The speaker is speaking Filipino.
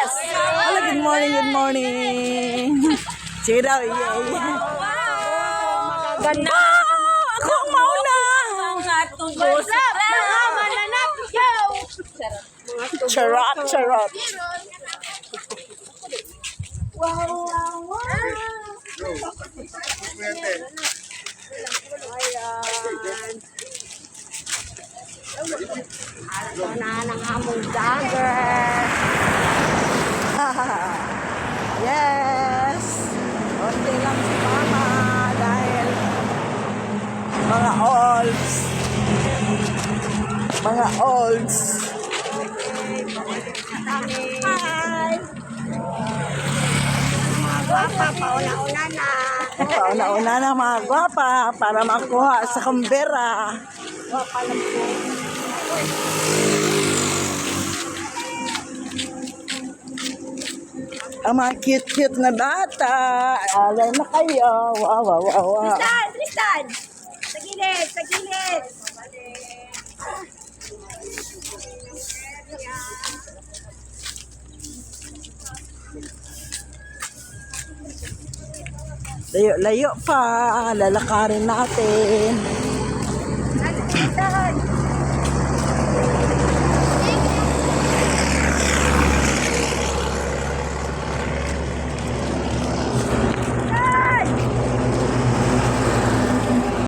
Yes! Hello, good morning, good morning. Chiraw, yeah. Ganda. Ako ang mauna. Charot, charot. Ito na ng among jogger. Yes! Konti lang si Mama dahil mga olds. Mga olds. Hi! Mga gwapa, pauna-una na. Pauna-una na mga gwapa para makuha sa Canberra. Gwapa lang po. Ang mga cute-cute na bata. Alay na kayo. Wow, wow, wow, wow. Tristan! Tristan! Sa gilid! Sa gilid! Layo-layo pa. Lalakarin natin.